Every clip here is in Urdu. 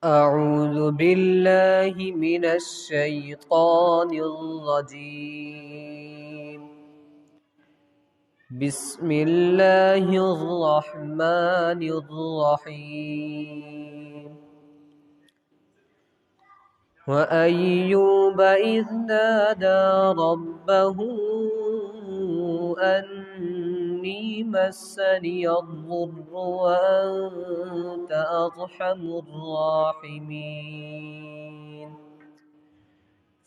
أعوذ بالله من الشيطان الرجيم. بسم الله الرحمن الرحيم. وأيوب إذ نادى ربه أني مسني الضر وأنت أرحم الراحمين.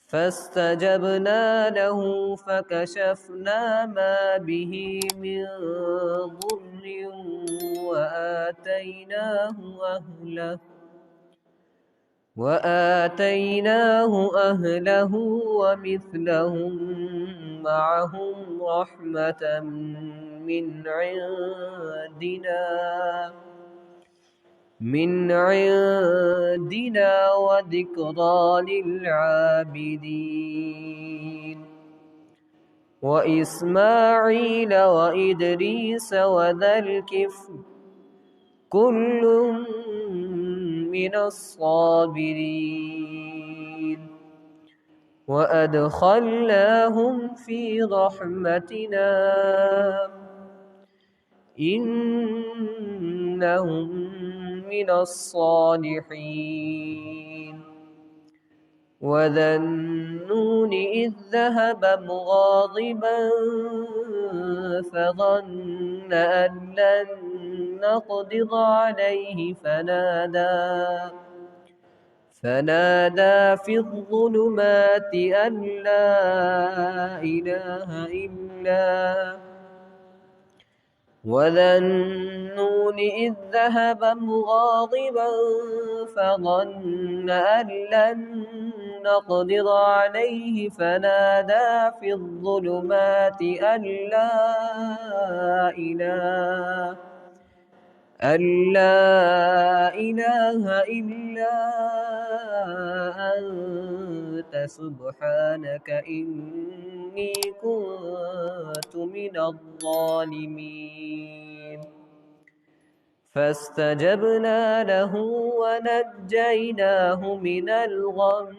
فاستجبنا له فكشفنا ما به من ضر وآتيناه أهله ومثلهم معهم رحمة من عندنا وذكرى للعابدين. وإسماعيل وإدريس وذا الكفل كل من الصابرين. وأدخلناهم في رحمتنا إنهم من الصالحين. وذا النون إذ ذهب مغاضبا فظن أن لن نقدر عليه فنادى في الظلمات أن لا إله إلا وذا النون إذ ذهب مغاضبا فظن أن لن نقدر عليه فنادى في الظلمات أن لا إله إلا أنت سبحانك إني كنت من الظالمين. فاستجبنا له ونجيناه من الغم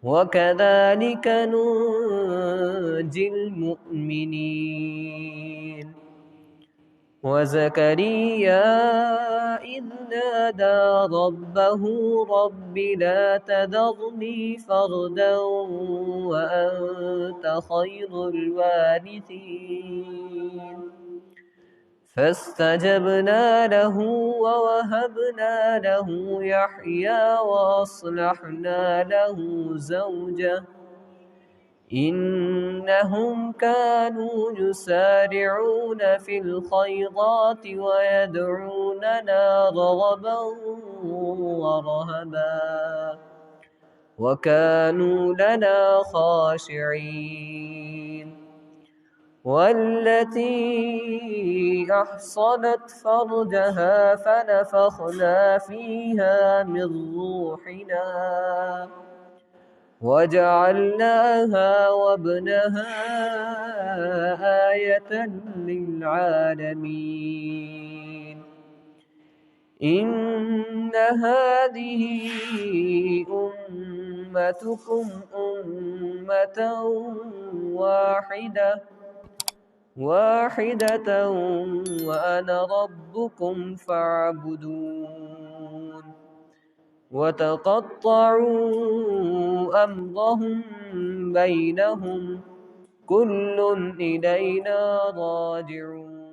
وكذلك ننجي المؤمنين. وزكريا إذ نادى ربه رب لا تذرني فردا وأنت خير الوارثين. فاستجبنا له ووهبنا له يحيى وأصلحنا له زوجه إنهم كانوا يسارعون في الخيرات ويدعوننا رغبا ورهبا وكانوا لنا خاشعين. والتي أحصنت فرجها فنفخنا فيها من روحنا وجعلناها وابنها آية للعالمين. إن هذه أمتكم أمة واحدة وأنا ربكم فاعبدون. وتقطعوا أمرهم بينهم كل إلينا راجعون.